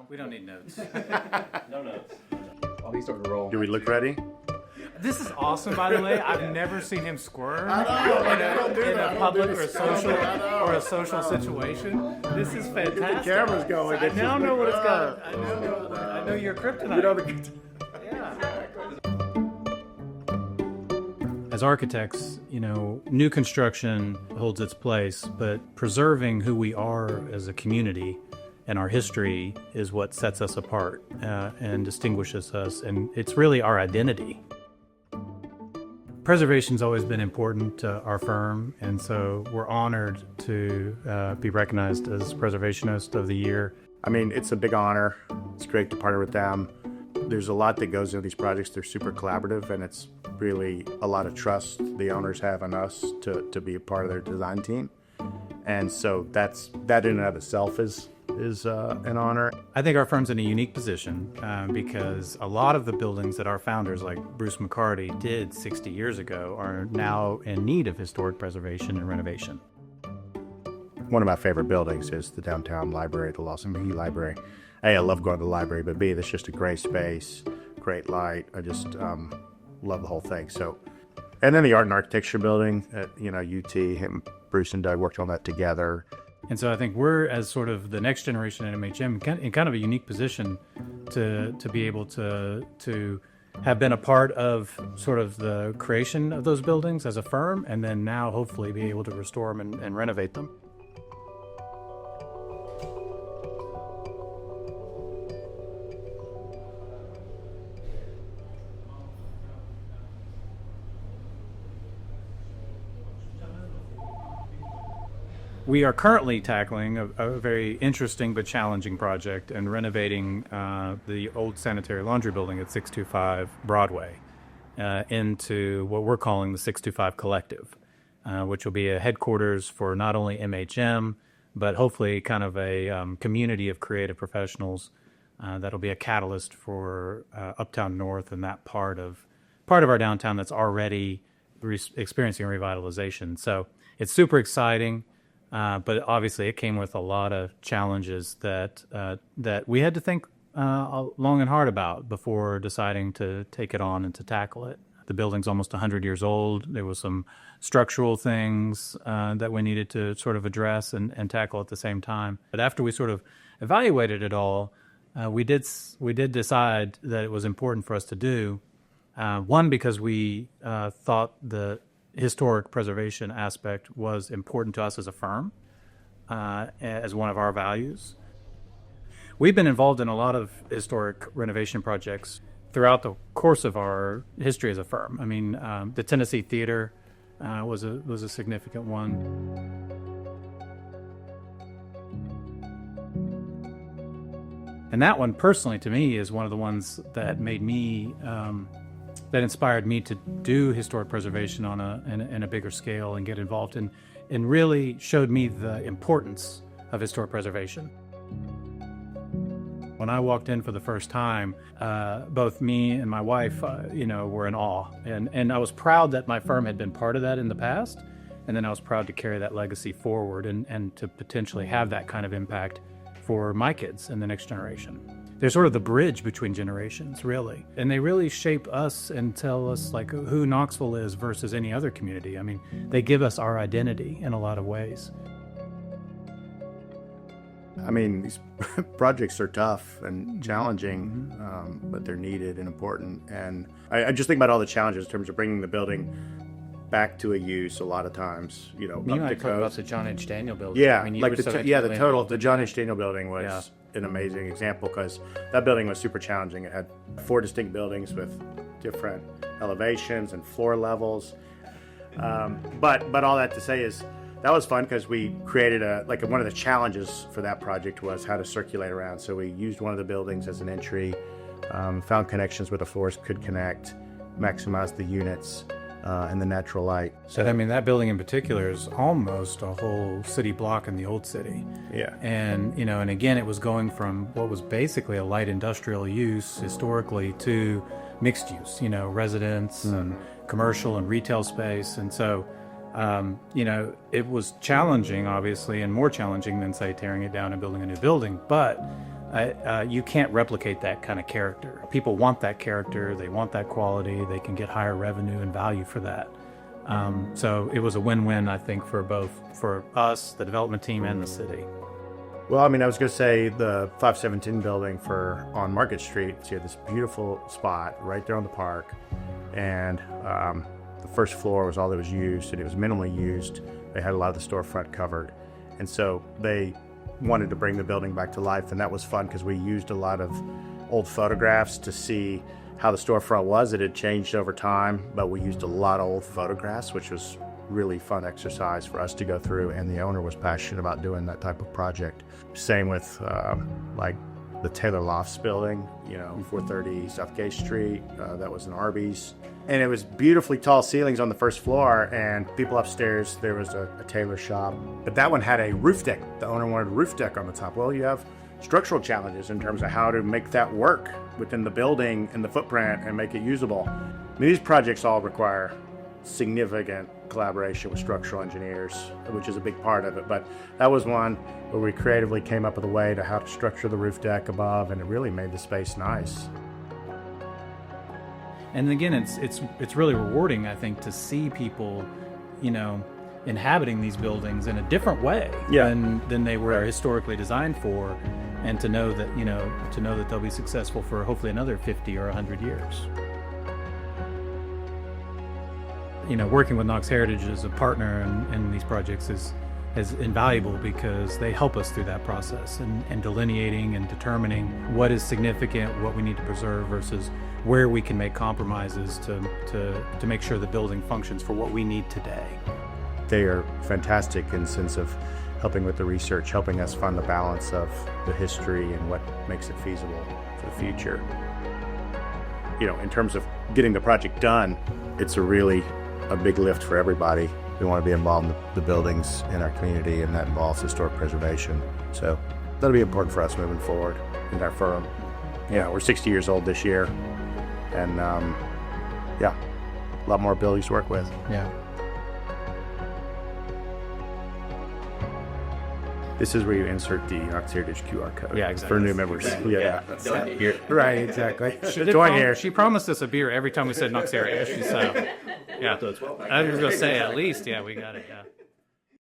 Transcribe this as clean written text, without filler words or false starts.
We don't need notes. No notes. Oh, he's starting to roll. Do we look ready? This is awesome, by the way. I've never seen him squirm I don't do in that. a public or a social situation. This is fantastic. The camera's going. I now know what it's got. I know your kryptonite. You know the. As architects, new construction holds its place, but preserving who we are as a community and our history is what sets us apart and distinguishes us, and it's really our identity. Preservation's always been important to our firm, and so we're honored to be recognized as Preservationist of the Year. I mean, it's a big honor. It's great to partner with them. There's a lot that goes into these projects. They're super collaborative, and it's really a lot of trust the owners have in us to be a part of their design team. And so that in and of itself is an honor. I think our firm's in a unique position because a lot of the buildings that our founders, like Bruce McCarty, did 60 years ago are now in need of historic preservation and renovation. One of my favorite buildings is the downtown library, the Lawson McGee Library. A, I love going to the library, but B, it's just a great space, great light. I just love the whole thing. So, and then the Art and Architecture building at UT, Bruce and Doug worked on that together. And so I think we're, as sort of the next generation at MHM, in kind of a unique position to be able to have been a part of sort of the creation of those buildings as a firm, and then now hopefully be able to restore them and renovate them. We are currently tackling a very interesting but challenging project and renovating the old sanitary laundry building at 625 Broadway into what we're calling the 625 Collective, which will be a headquarters for not only MHM, but hopefully kind of a community of creative professionals that'll be a catalyst for Uptown North and that part of our downtown that's already experiencing revitalization. So it's super exciting. But obviously, it came with a lot of challenges that we had to think long and hard about before deciding to take it on and to tackle it. The building's almost 100 years old. There was some structural things that we needed to sort of address and tackle at the same time. But after we sort of evaluated it all, we did decide that it was important for us to do. One, because we thought the historic preservation aspect was important to us as a firm, as one of our values. We've been involved in a lot of historic renovation projects throughout the course of our history as a firm. I mean, the Tennessee Theater was a significant one. And that one, personally, to me, is one of the ones that made me that inspired me to do historic preservation on a bigger scale and get involved in, and really showed me the importance of historic preservation. When I walked in for the first time, both me and my wife, were in awe, and I was proud that my firm had been part of that in the past, and then I was proud to carry that legacy forward and to potentially have that kind of impact for my kids and the next generation. They're sort of the bridge between generations, really. And they really shape us and tell us like who Knoxville is versus any other community. I mean, they give us our identity in a lot of ways. I mean, these projects are tough and challenging, but they're needed and important. And I just think about all the challenges in terms of bringing the building back to a use a lot of times, You up and I to talked about code. the John H. Daniel building. Yeah, I mean, like you were the total, the John H. Daniel building was an amazing example because that building was super challenging. It had 4 distinct buildings with different elevations and floor levels. But all that to say is that was fun because we created one of the challenges for that project was how to circulate around. So we used one of the buildings as an entry, found connections where the floors could connect, maximized the units. And the natural light. So, I mean, that building in particular is almost a whole city block in the old city. Yeah. And, and again, it was going from what was basically a light industrial use historically to mixed use, residents and commercial and retail space. And so, it was challenging, obviously, and more challenging than, say, tearing it down and building a new building. But you can't replicate that kind of character. People want that character, they want that quality, they can get higher revenue and value for that. So it was a win-win, I think, for us, the development team, and the city. Well, I mean, I was going to say the 517 building on Market Street. So you had this beautiful spot right there on the park, and the first floor was all that was used, and it was minimally used. They had a lot of the storefront covered, and so they wanted to bring the building back to life, and that was fun because we used a lot of old photographs to see how the storefront was. It had changed over time, but we used a lot of old photographs, which was really fun exercise for us to go through, and the owner was passionate about doing that type of project. Same with like the Taylor Lofts building, 430 South Gay Street. That was an Arby's, and it was beautifully tall ceilings on the first floor, and people upstairs, there was a tailor shop, but that one had a roof deck. The owner wanted a roof deck on the top. Well, you have structural challenges in terms of how to make that work within the building and the footprint and make it usable. I mean, these projects all require significant collaboration with structural engineers, which is a big part of it. But that was one where we creatively came up with a way to how to structure the roof deck above, and it really made the space nice. And again, it's really rewarding, I think, to see people, inhabiting these buildings in a different way than they were historically designed for, and to know that they'll be successful for hopefully another 50 or 100 years. Working with Knox Heritage as a partner in these projects is invaluable because they help us through that process and delineating and determining what is significant, what we need to preserve versus where we can make compromises to make sure the building functions for what we need today. They are fantastic in the sense of helping with the research, helping us find the balance of the history and what makes it feasible for the future. In terms of getting the project done, it's a big lift for everybody. We want to be involved in the buildings in our community, and that involves historic preservation. So that'll be important for us moving forward in our firm. We're 60 years old this year, and a lot more abilities to work with. Yeah. This is where you insert the Knox Heritage QR code. Yeah, exactly. For new members. Yeah. Right, exactly. Join here. She promised us a beer every time we said Knox Heritage. So, yeah. I was going to say at least, we got it. Yeah.